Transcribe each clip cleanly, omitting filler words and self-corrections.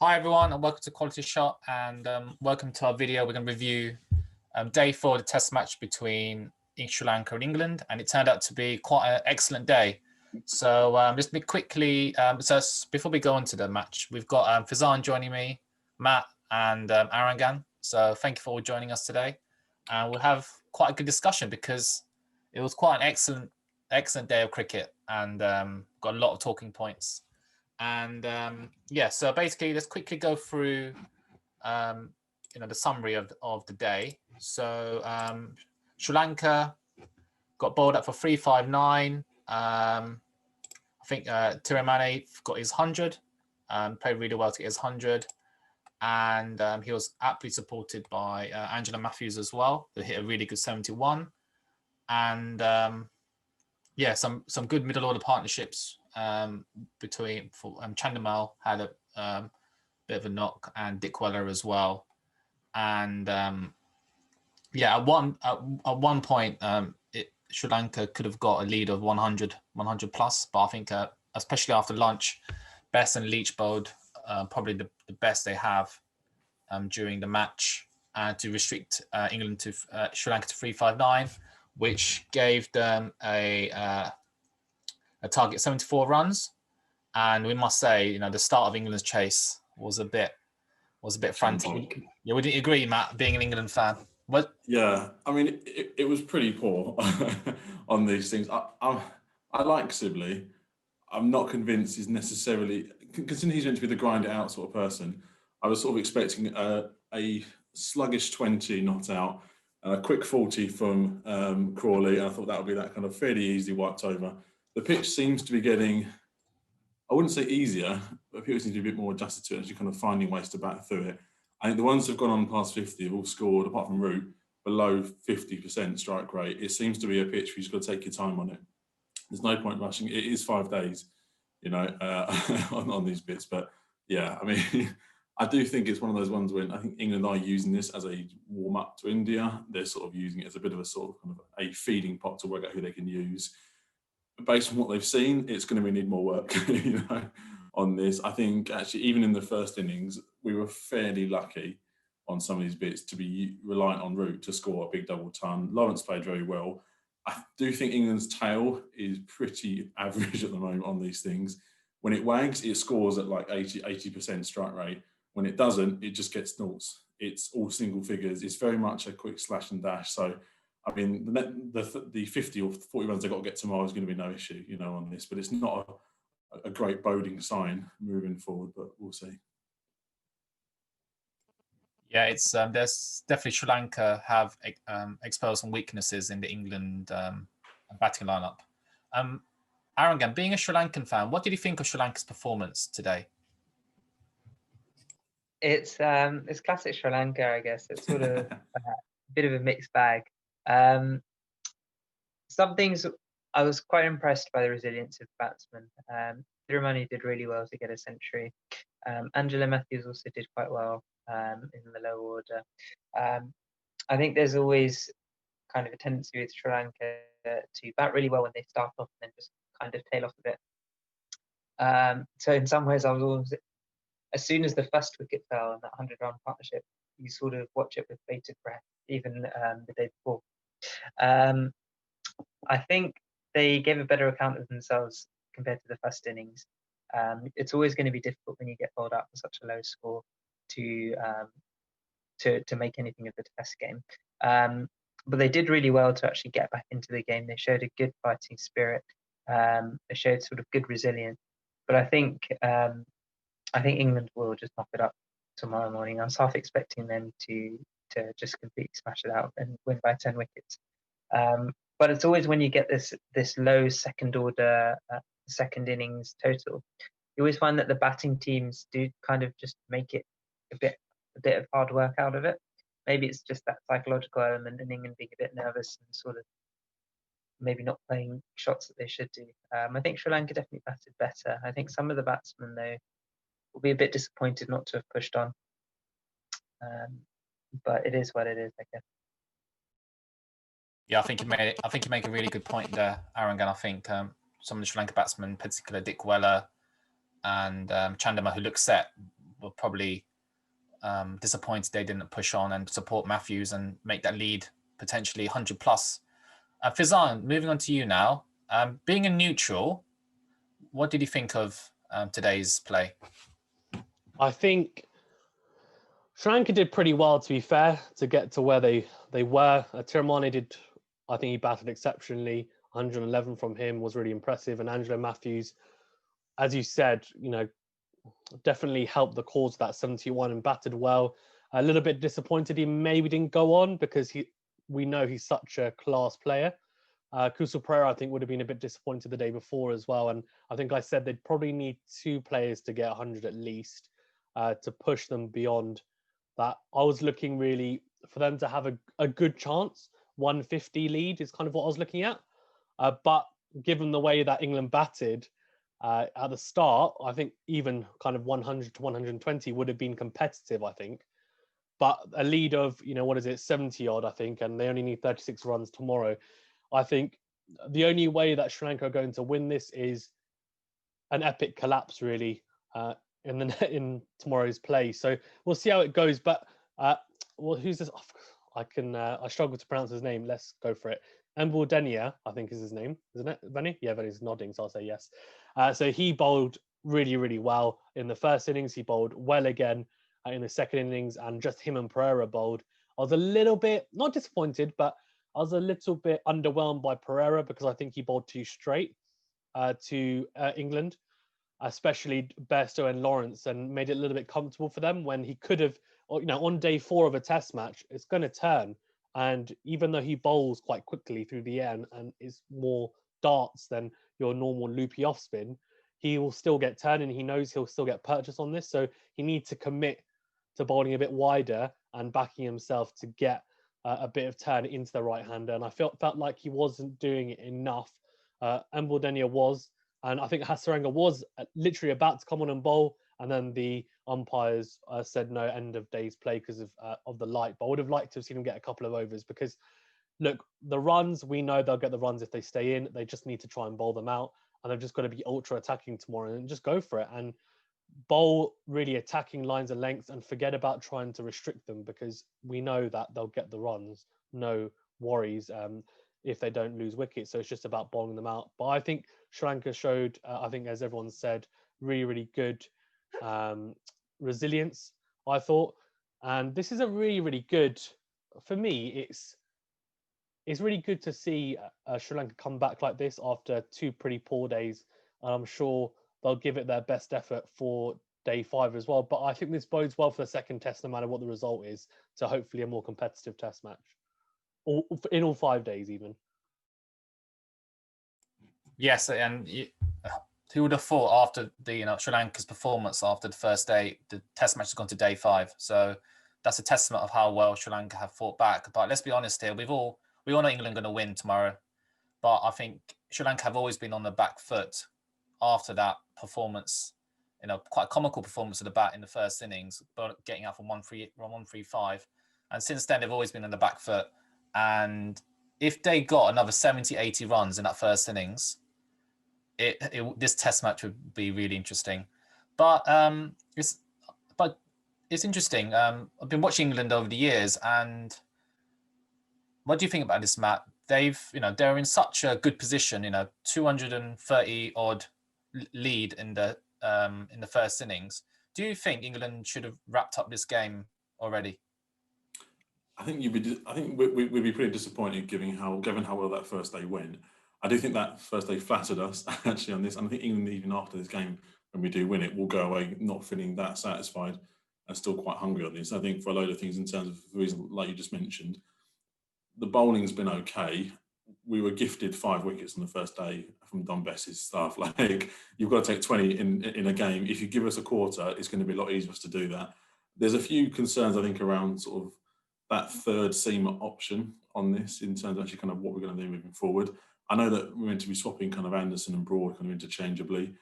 Hi everyone, and welcome to Quality Shot, and welcome to our video. We're going to review day 4 of the test match between Sri Lanka and England, and it turned out to be quite an excellent day. So just quickly, before we go into the match, we've got Faizan joining me, Matt, and Arangan. So thank you for all joining us today, and we'll have quite a good discussion because it was quite an excellent day of cricket, and got a lot of talking points. And yeah, so basically, let's quickly go through, the summary of the day. So Sri Lanka got bowled up for 359. I think Thirimanne got his 100, played really well to get his 100, and he was aptly supported by Angelo Matthews as well, who hit a really good 71. And yeah, some good middle order partnerships between Chandimal had a bit of a knock, and Dick Weller as well. And yeah, at one point, Sri Lanka could have got a lead of 100 plus, but I think especially after lunch, Bess and Leach bowled probably the best they have during the match, to restrict England to Sri Lanka to 359, which gave them a target 74 runs. And we must say, the start of England's chase was a bit frantic. Yeah, wouldn't you agree, Matt, being an England fan? What? Yeah, I mean, it was pretty poor on these things. I like Sibley. I'm not convinced he's necessarily, considering he's meant to be the grind it out sort of person. I was sort of expecting a sluggish 20 not out, a quick 40 from Crawley, and I thought that would be that kind of fairly easy wiped over. The pitch seems to be getting, I wouldn't say easier, but people seem to be a bit more adjusted to it, as you're kind of finding ways to bat through it. I think the ones who've gone on past 50 have all scored, apart from Root, below 50% strike rate. It seems to be a pitch where you've got to take your time on it. There's no point rushing. It is 5 days, on these bits. But yeah, I mean, I do think it's one of those ones when I think England are using this as a warm up to India. They're sort of using it as a bit of a sort of kind of a feeding pot to work out who they can use. Based on what they've seen, it's going to need more work, on this. I think actually, even in the first innings, we were fairly lucky on some of these bits to be reliant on Root to score a big double ton. Lawrence played very well. I do think England's tail is pretty average at the moment on these things. When it wags, it scores at like 80% strike rate. When it doesn't, it just gets noughts. It's all single figures. It's very much a quick slash and dash. So, I mean, the 50 or 40 runs they've got to get tomorrow is going to be no issue, on this. But it's not a great boding sign moving forward, but we'll see. Yeah, it's there's definitely Sri Lanka have exposed some weaknesses in the England batting lineup. Arangan, being a Sri Lankan fan, what did you think of Sri Lanka's performance today? It's classic Sri Lanka, I guess. It's sort of a bit of a mixed bag. Some things I was quite impressed by the resilience of batsmen. Thirimanne did really well to get a century. Angelo Matthews also did quite well in the low order. I think there's always kind of a tendency with Sri Lanka to bat really well when they start off and then just kind of tail off a bit. So in some ways, I was always, as soon as the first wicket fell in that 100-run partnership, you sort of watch it with bated breath, even the day before. I think they gave a better account of themselves compared to the first innings. It's always going to be difficult when you get bowled out for such a low score to make anything of the test game. But they did really well to actually get back into the game. They showed a good fighting spirit. They showed sort of good resilience. But I think England will just knock it up tomorrow morning. I was half expecting them to just completely smash it out and win by 10 wickets. But it's always when you get this low second order, second innings total, you always find that the batting teams do kind of just make it a bit of hard work out of it. Maybe it's just that psychological element in England being a bit nervous and sort of maybe not playing shots that they should do. I think Sri Lanka definitely batted better. I think some of the batsmen, though, will be a bit disappointed not to have pushed on. But it is what it is, I guess. Yeah, I think you make a really good point there, Arangan. I think some of the Sri Lanka batsmen, particularly Dick Weller and Chandimal, who looked set, were probably disappointed they didn't push on and support Matthews and make that lead potentially 100 plus. Thirimanne, moving on to you now. Being a neutral, what did you think of today's play? I think Sri Lanka did pretty well, to be fair, to get to where they were. Thirimanne did, I think he batted exceptionally. 111 from him was really impressive. And Angelo Matthews, as you said, definitely helped the cause of that 71 and batted well. A little bit disappointed he maybe didn't go on because we know he's such a class player. Kusal Perera, I think, would have been a bit disappointed the day before as well. And I think I said they'd probably need 2 players to get 100 at least to push them beyond that. I was looking really for them to have a good chance. 150 lead is kind of what I was looking at. But given the way that England batted at the start, I think even kind of 100 to 120 would have been competitive, I think. But a lead of, 70 odd, I think, and they only need 36 runs tomorrow. I think the only way that Sri Lanka are going to win this is an epic collapse, really, in tomorrow's play. So we'll see how it goes. But who's this? I struggle to pronounce his name. Let's go for it. Mbaldenia, I think is his name, isn't it, Benny? Yeah, Benny's nodding, so I'll say yes. So he bowled really, really well in the first innings. He bowled well again in the second innings, and just him and Perera bowled. I was a little bit, not disappointed, but I was a little bit underwhelmed by Perera because I think he bowled too straight to England, especially Bairstow and Lawrence, and made it a little bit comfortable for them when he could have, on day 4 of a test match, it's going to turn. And even though he bowls quite quickly through the air and is more darts than your normal loopy off spin, he will still get turned, and he knows he'll still get purchase on this. So he needs to commit to bowling a bit wider and backing himself to get a bit of turn into the right-hander. And I felt like he wasn't doing it enough. Mbaldenia was, and I think Hasaranga was literally about to come on and bowl, and then the umpires said no, end of day's play because of the light. But I would have liked to have seen him get a couple of overs because, look, the runs, we know they'll get the runs if they stay in. They just need to try and bowl them out, and they've just got to be ultra attacking tomorrow and just go for it and bowl really attacking lines and lengths and forget about trying to restrict them, because we know that they'll get the runs, no worries, if they don't lose wickets. So it's just about bowling them out. But I think Sri Lanka showed, I think as everyone said, really, really good resilience, I thought. And this is a really, really good, for me, it's really good to see Sri Lanka come back like this after 2 pretty poor days. And I'm sure they'll give it their best effort for day 5 as well. But I think this bodes well for the second test, no matter what the result is, to hopefully a more competitive test match, or in all 5 days even. Yes, and who would have thought after the Sri Lanka's performance after the first day, the test match has gone to day 5. So that's a testament of how well Sri Lanka have fought back. But let's be honest here, we all know England going to win tomorrow. But I think Sri Lanka have always been on the back foot after that performance, quite a comical performance of the bat in the first innings, but getting out from 135. And since then, they've always been on the back foot. And if they got another 70, 80 runs in that first innings, this test match would be really interesting. But it's interesting. I've been watching England over the years, and what do you think about this, Matt? They're in such a good position, 230 odd lead in the first innings. Do you think England should have wrapped up this game already? I think we'd be pretty disappointed given how well that first day went. I do think that first day flattered us actually on this, and I think England, even after this game, when we do win it, will go away not feeling that satisfied and still quite hungry on this. I think for a load of things in terms of the reason, like you just mentioned, the bowling's been okay. We were gifted 5 wickets on the first day from Don Bess's stuff. Like, you've got to take 20 in a game. If you give us a quarter, it's going to be a lot easier for us to do that. There's a few concerns, I think, around sort of that third seamer option on this in terms of actually kind of what we're going to do moving forward. I know that we're meant to be swapping kind of Anderson and Broad kind of interchangeably.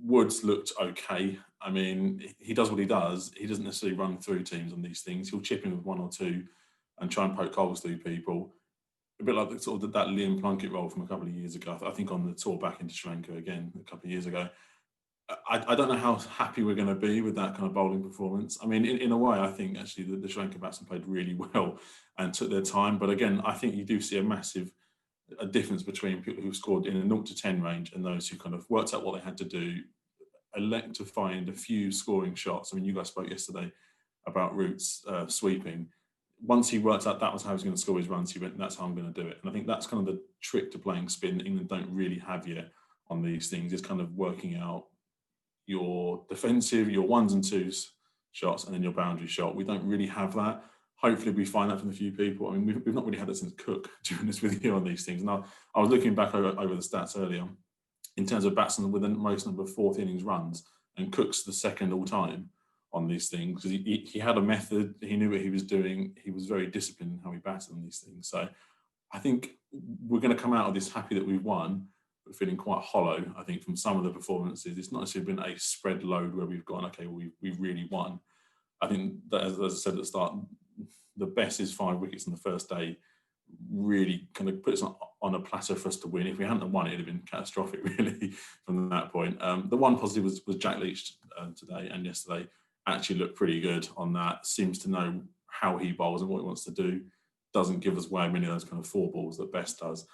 Woods looked okay. I mean, he does what he does. He doesn't necessarily run through teams on these things. He'll chip in with 1 or 2 and try and poke holes through people. A bit like that Liam Plunkett role from a couple of years ago. I think on the tour back into Sri Lanka again a couple of years ago. I don't know how happy we're going to be with that kind of bowling performance. I mean, in a way, I think actually the Sri Lanka batsmen played really well and took their time. But again, I think you do see a difference between people who scored in a 0 to 10 range and those who kind of worked out what they had to do, elect to find a few scoring shots. I mean, you guys spoke yesterday about Root's sweeping. Once he worked out that was how he was going to score his runs, he went, that's how I'm going to do it. And I think that's kind of the trick to playing spin that England don't really have yet on these things, is kind of working out your defensive, your ones and twos shots, and then your boundary shot. We don't really have that. Hopefully we find that from a few people. I mean, we've not really had it since Cook, to be honest with you, on these things. And I was looking back over the stats earlier in terms of batsmen with the most number of fourth innings runs, and Cook's the second all time on these things, because he had a method, he knew what he was doing, he was very disciplined in how he batted on these things. So I think we're going to come out of this happy that we've won, but feeling quite hollow, I think, from some of the performances. It's not necessarily been a spread load where we've gone, okay, well, we've really won. I think that, as I said at the start, the best is 5 wickets on the first day really kind of puts on a platter for us to win. If we hadn't won, it would have been catastrophic, really, from that point. The one positive was Jack Leach today and yesterday. Actually looked pretty good on that. Seems to know how he bowls and what he wants to do. Doesn't give us way many of those kind of 4 balls that Best does.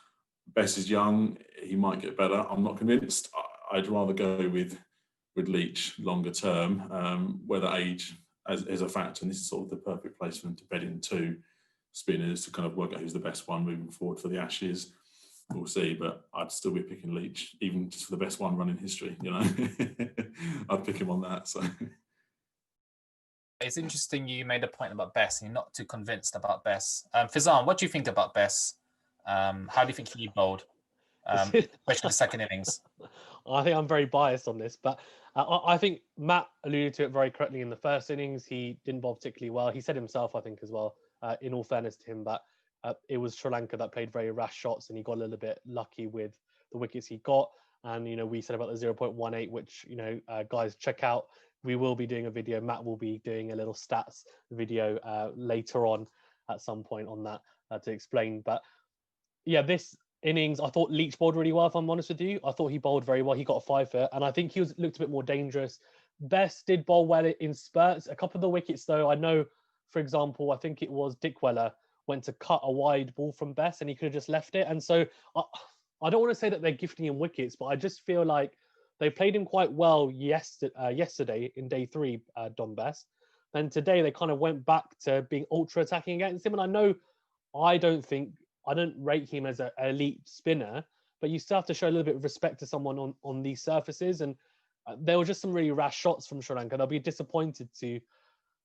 Best is young. He might get better. I'm not convinced. I'd rather go with Leach longer term, whether age is a factor. And this is sort of the perfect place for them to bed in 2 spinners to kind of work out who's the best one moving forward for the Ashes. We'll see, but I'd still be picking Leach, even just for the best one run in history, you know. I'd pick him on that. So it's interesting you made a point about Bess, and you're not too convinced about Bess. Fizan, what do you think about Bess? How do you think he bowled, especially the second innings? I think I'm very biased on this, but I think Matt alluded to it very correctly in the first innings. He didn't bowl particularly well. He said himself, I think, as well, in all fairness to him, that it was Sri Lanka that played very rash shots, and he got a little bit lucky with the wickets he got. And, you know, we said about the 0.18, which, you know, guys, check out. We will be doing a video. Matt will be doing a little stats video later on at some point on that to explain. But yeah, this innings, I thought Leach bowled really well, if I'm honest with you. I thought he bowled very well. He got a 5 for it, and I think he looked a bit more dangerous. Best did bowl well in spurts. A couple of the wickets, though, I know, for example, I think it was Dickweller went to cut a wide ball from Best, and he could have just left it. And so I don't want to say that they're gifting him wickets, but I just feel like they played him quite well yesterday in day 3, Don Best. Then today they kind of went back to being ultra attacking against him. And I know I don't rate him as an elite spinner, but you still have to show a little bit of respect to someone on these surfaces. And there were just some really rash shots from Sri Lanka. They'll be disappointed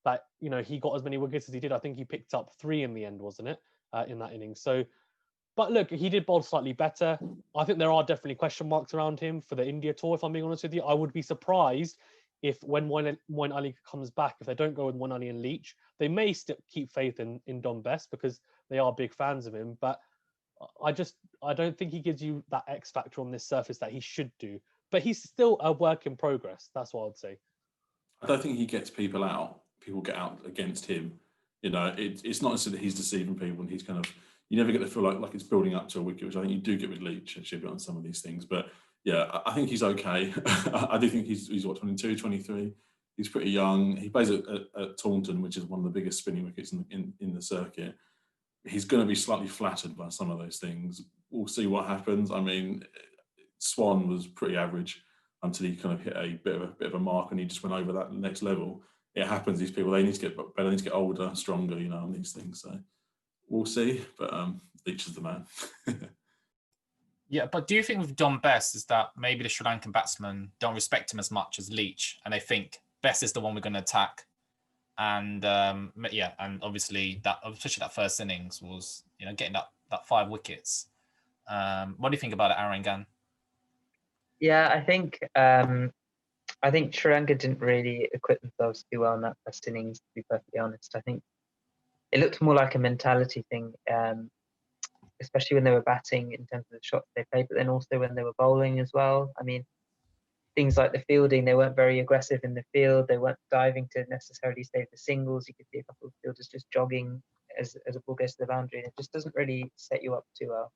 that, you know, he got as many wickets as he did. I think he picked up 3 in the end, wasn't it, in that inning? So, but look, he did bowl slightly better. I think there are definitely question marks around him for the India tour, if I'm being honest with you. I would be surprised if when Moeen Ali comes back, if they don't go with Moeen Ali and Leach, they may still keep faith in Don Best because they are big fans of him. But I don't think he gives you that X factor on this surface that he should do. But he's still a work in progress. That's what I'd say. I don't think he gets people out. People get out against him. You know, it's not necessarily that he's deceiving people and he's kind of, you never get to feel like it's building up to a wicket, which I think you do get with Leach actually on some of these things. But yeah, I think he's okay. I do think he's what, 22, 23. He's pretty young. He plays at Taunton, which is one of the biggest spinning wickets in the circuit. He's going to be slightly flattered by some of those things. We'll see what happens. I mean, Swan was pretty average until he kind of hit a bit of a mark, and he just went over that next level. It happens. These people, they need to get better. They need to get older, stronger, you know, on these things. So we'll see. But Leach is the man. Yeah, but do you think with Don Best is that maybe the Sri Lankan batsmen don't respect him as much as Leach, and they think Best is the one we're going to attack? And yeah, and obviously that, especially that first innings, was, you know, getting that 5 wickets. What do you think about it, Arangan? Yeah, I think Sri Lanka didn't really equip themselves too well in that first innings, to be perfectly honest. I think it looked more like a mentality thing, especially when they were batting in terms of the shots they played, but then also when they were bowling as well. I mean, things like the fielding, they weren't very aggressive in the field. They weren't diving to necessarily save the singles. You could see a couple of fielders just jogging as a ball goes to the boundary, and it just doesn't really set you up too well.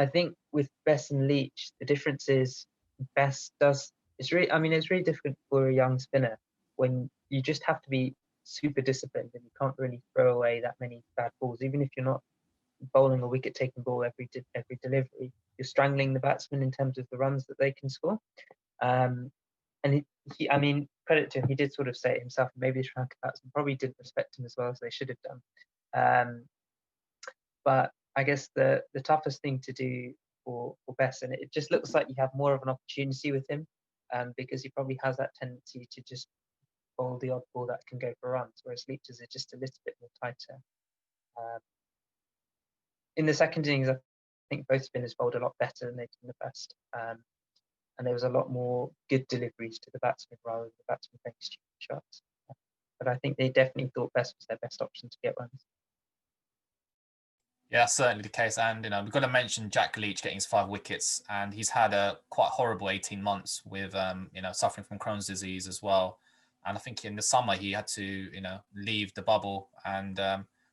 I think with Bess and Leach, the difference is Best does. It's really. I mean, it's really difficult for a young spinner when you just have to be super disciplined and you can't really throw away that many bad balls, even if you're not bowling a wicket-taking ball every delivery. You're strangling the batsman in terms of the runs that they can score. And he, I mean, credit to him, he did sort of say it himself. Maybe the Sri Lanka batsmen probably didn't respect him as well as they should have done. But I guess the toughest thing to do for Bess, and it just looks like you have more of an opportunity with him, because he probably has that tendency to just bowl the odd ball that can go for runs, whereas Leach's are just a little bit more tighter. In the second innings, I think both spinners bowled a lot better than they did in the first. And there was a lot more good deliveries to the batsmen rather than the batsmen playing stupid shots. But I think they definitely thought Bess was their best option to get runs. Yeah, that's certainly the case. And, we've got to mention Jack Leach getting his 5 wickets, and he's had a quite horrible 18 months with, suffering from Crohn's disease as well. And I think in the summer he had to, leave the bubble and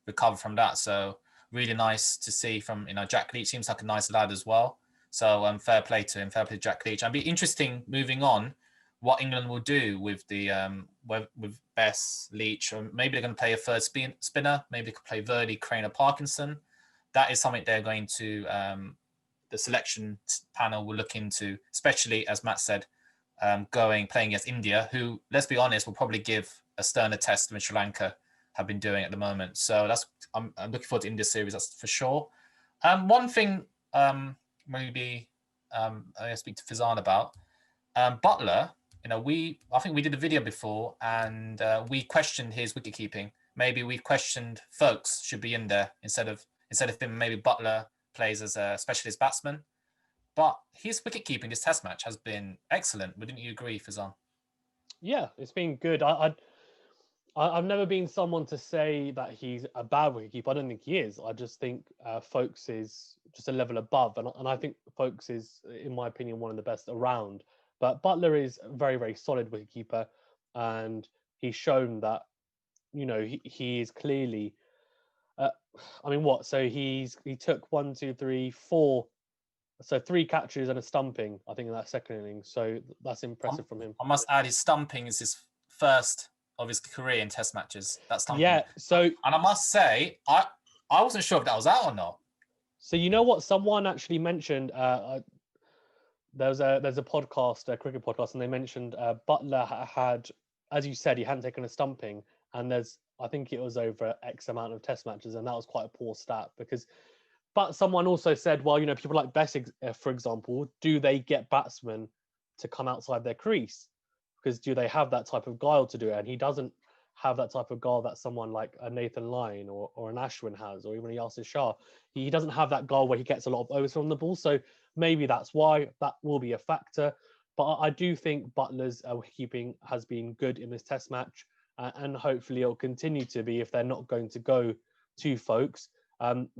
recover from that. So really nice to see from, Jack Leach. Seems like a nice lad as well. So fair play to him, fair play to Jack Leach. And it'll be interesting moving on what England will do with the with Bess, Leach, or maybe they're going to play a third spinner. Maybe they could play Verdi, Crane, or Parkinson. That is something they're going to, the selection panel will look into, especially as Matt said, playing against India, who, let's be honest, will probably give a sterner test than Sri Lanka have been doing at the moment. So I'm looking forward to India's series, that's for sure. One thing maybe I speak to Fizan about, Butler. I think we did a video before and we questioned his wicket-keeping. Maybe we questioned Folkes should be in there instead of him. Maybe Butler plays as a specialist batsman. But his wicket-keeping this test match has been excellent. Wouldn't you agree, Fizan? Yeah, it's been good. I've never been someone to say that he's a bad wicketkeeper. I don't think he is. I just think Folkes is just a level above. And I think Folkes is, in my opinion, one of the best around. But Butler is a very, very solid wicketkeeper. And he's shown that, he is clearly... So he took 1, 2, 3, 4... So 3 catches and a stumping, I think, in that second innings. So that's impressive from him. I must add, his stumping is his first of his career in test matches. That's stumping. Yeah. So, and I must say, I wasn't sure if that was out or not. So you know what? Someone actually mentioned. There's a podcast, a cricket podcast, and they mentioned Butler had, as you said, he hadn't taken a stumping, and I think it was over X amount of test matches, and that was quite a poor stat because. But someone also said, well, people like Bess, for example, do they get batsmen to come outside their crease? Because do they have that type of guile to do it? And he doesn't have that type of guile that someone like a Nathan Lyon or an Ashwin has, or even a Yasir Shah. He doesn't have that guile where he gets a lot of overs from the ball. So maybe that's why that will be a factor. But I do think Butler's keeping has been good in this test match. And hopefully it'll continue to be if they're not going to go to Folkes.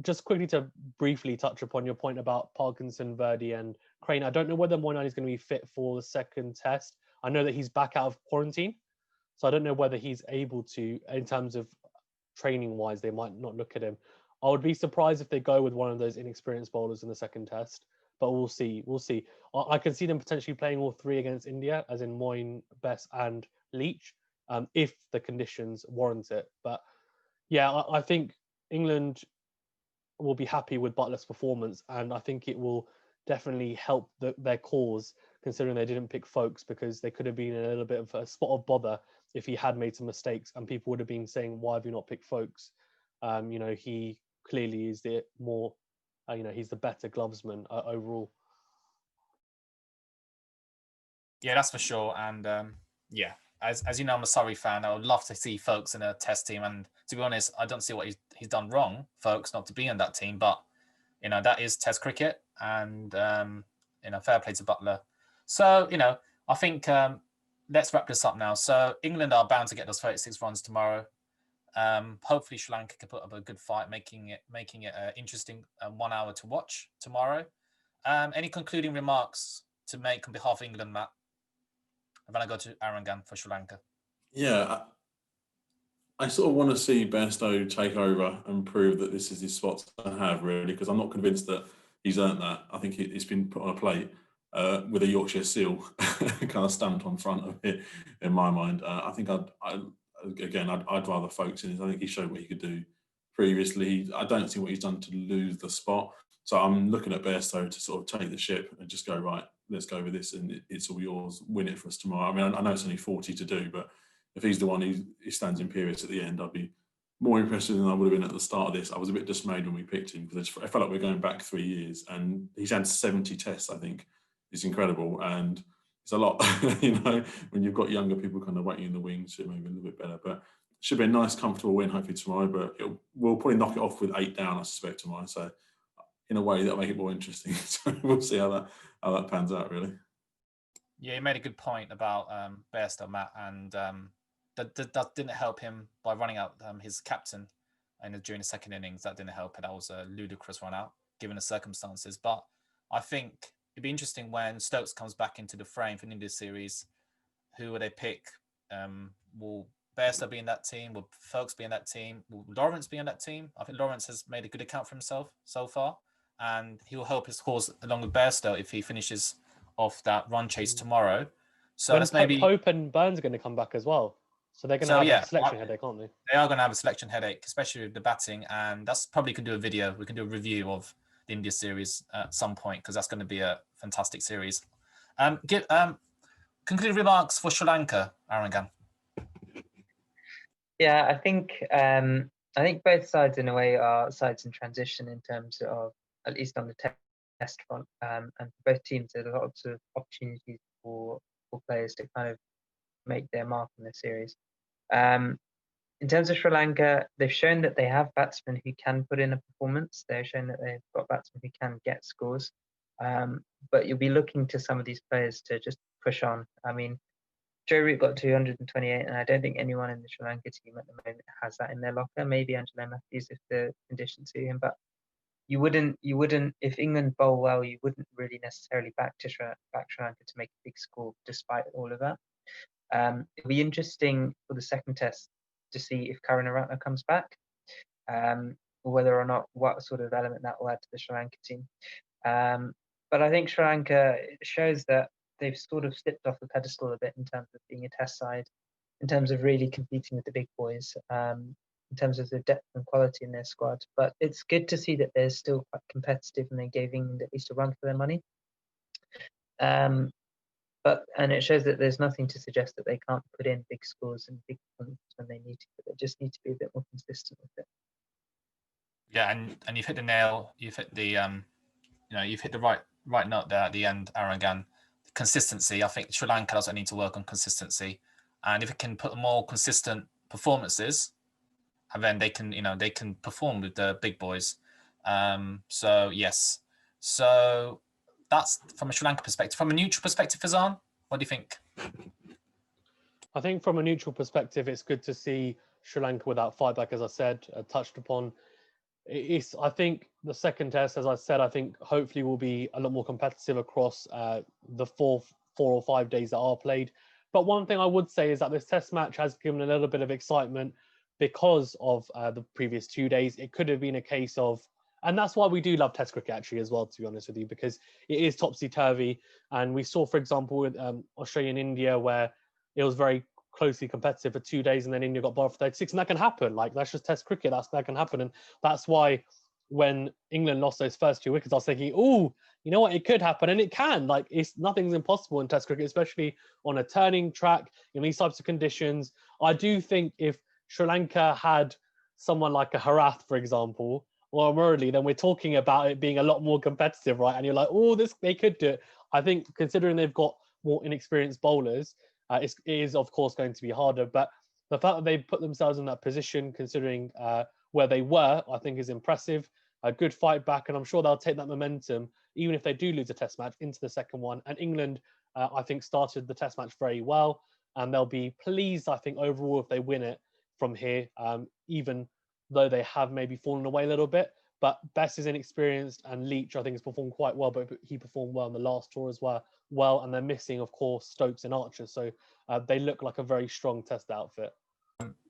Just quickly to briefly touch upon your point about Parkinson, Verdi and Crane. I don't know whether Moinani is going to be fit for the second test. I know that he's back out of quarantine. So I don't know whether he's able to, in terms of training wise, they might not look at him. I would be surprised if they go with one of those inexperienced bowlers in the second test, but we'll see. We'll see. I can see them potentially playing all 3 against India, as in Moin, Bess and Leach, if the conditions warrant it. But yeah, I think England will be happy with Butler's performance, and I think it will definitely help their cause, considering they didn't pick Folkes, because they could have been in a little bit of a spot of bother if he had made some mistakes, and people would have been saying, why have you not picked Folkes? He clearly is the more, he's the better glovesman overall. Yeah, that's for sure. And yeah, as you know, I'm a Surrey fan. I would love to see Folkes in a test team. And to be honest, I don't see what he's done wrong, Folkes, not to be in that team. But, that is test cricket. And, fair play to Butler. So, I think let's wrap this up now. So England are bound to get those 36 runs tomorrow. Hopefully Sri Lanka can put up a good fight, making it an interesting 1 hour to watch tomorrow. Any concluding remarks to make on behalf of England, Matt? And then I go to Arangan for Sri Lanka. Yeah, I sort of want to see Bairstow take over and prove that this is his spot to have, really, because I'm not convinced that he's earned that. I think it's been put on a plate. with a Yorkshire seal kind of stamped on front of it in my mind. I think I'd rather focus in. I think he showed what he could do previously. I don't see what he's done to lose the spot. So I'm looking at Bairstow to sort of take the ship and just go, right, let's go with this and it's all yours. Win it for us tomorrow. I mean, I know it's only 40 to do, but if he's the one who stands imperious at the end, I'd be more impressed than I would have been at the start of this. I was a bit dismayed when we picked him because I felt like we were going back 3 years, and he's had 70 tests, I think. It's incredible, and it's a lot, you know, when you've got younger people kind of waiting in the wings, so maybe a little bit better. But it should be a nice, comfortable win, hopefully, tomorrow. But we'll probably knock it off with 8 down, I suspect, tomorrow. So in a way, that'll make it more interesting. So we'll see how that pans out, really. Yeah, you made a good point about Bairstow, Matt, and that didn't help him by running out his captain during the second innings. That didn't help, and that was a ludicrous run out, given the circumstances. But I think it'd be interesting when Stokes comes back into the frame for the India series. Who will they pick? Will Bairstow be in that team? Will Folkes be in that team? Will Lawrence be in that team? I think Lawrence has made a good account for himself so far, and he will help his cause along with Bairstow if he finishes off that run chase tomorrow. So when that's maybe Pope and Burns are going to come back as well. So they're going to have a selection headache, aren't they? They are going to have a selection headache, especially with the batting, and that's probably can do a video. We can do a review of the India series at some point because that's going to be a fantastic series. Concluding remarks for Sri Lanka, Arangan. Yeah, I think both sides in a way are sides in transition in terms of, at least on the test front, and for both teams there's lots of opportunities for players to kind of make their mark in the series. In terms of Sri Lanka, they've shown that they have batsmen who can put in a performance. They've shown that they've got batsmen who can get scores. But you'll be looking to some of these players to just push on. I mean, Joe Root got 228, and I don't think anyone in the Sri Lanka team at the moment has that in their locker. Maybe Angelo Matthews if the conditions suit him, but you wouldn't if England bowl well, you wouldn't really necessarily back Sri Lanka to make a big score despite all of that. It'll be interesting for the second test to see if Karunaratne comes back, or whether or not what sort of element that will add to the Sri Lanka team. But I think Sri Lanka shows that they've sort of slipped off the pedestal a bit in terms of being a test side, in terms of really competing with the big boys, in terms of the depth and quality in their squad. But it's good to see that they're still quite competitive and they're giving at least a run for their money. And it shows that there's nothing to suggest that they can't put in big scores and big points when they need to, but they just need to be a bit more consistent with it. Yeah, and you've hit the nail. You've hit the you've hit the right note there at the end, Arangan. Consistency. I think Sri Lanka also need to work on consistency, and if it can put more consistent performances, and then they can perform with the big boys. So yes, so that's from a Sri Lanka perspective. From a neutral perspective, Fazan, what do you think? I think from a neutral perspective, it's good to see Sri Lanka without fightback, as I said, touched upon. I think the second test, as I said, I think hopefully will be a lot more competitive across the 4 or 5 days that are played. But one thing I would say is that this test match has given a little bit of excitement because of the previous 2 days. It could have been a case of, and that's why we do love test cricket actually as well, to be honest with you, because it is topsy-turvy. And we saw, for example, with Australia and India, where it was very closely competitive for 2 days and then India got bowled for 36, and that can happen. Like, that's just test cricket. That can happen. And that's why when England lost those first 2 wickets, I was thinking, oh, you know what, it could happen, and it can. Like, nothing's impossible in test cricket, especially on a turning track in these types of conditions. I do think if Sri Lanka had someone like a Harath, for example, or a Murali, then we're talking about it being a lot more competitive, right? And you're like, oh, they could do it. I think considering they've got more inexperienced bowlers, it is, of course, going to be harder. But the fact that they've put themselves in that position, considering where they were, I think is impressive. A good fight back, and I'm sure they'll take that momentum, even if they do lose a test match, into the second one. And England, I think, started the test match very well, and they'll be pleased, I think, overall if they win it from here, even though they have maybe fallen away a little bit. But Bess is inexperienced, and Leach, I think, has performed quite well, but he performed well in the last tour as well. And they're missing, of course, Stokes and Archer, so they look like a very strong test outfit.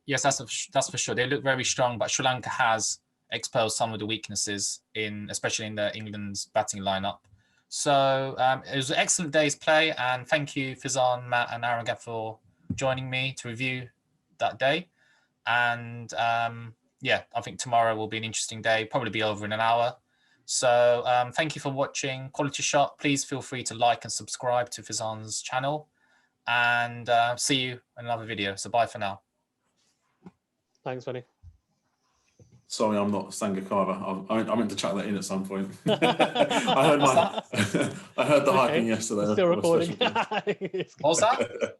Yes, that's for sure. They look very strong, but Sri Lanka has exposed some of the weaknesses especially in the England's batting lineup. So it was an excellent day's play, and thank you, Fizan, Matt, and Aragat for joining me to review that day. And yeah, I think tomorrow will be an interesting day, probably be over in an hour. So thank you for watching Quality Shot. Please feel free to like and subscribe to Fizan's channel, and see you in another video. So bye for now. Thanks, buddy. Sorry, I'm not Sangakkara. I meant to chuck that in at some point. I heard the hyping yesterday. Still recording. What was that?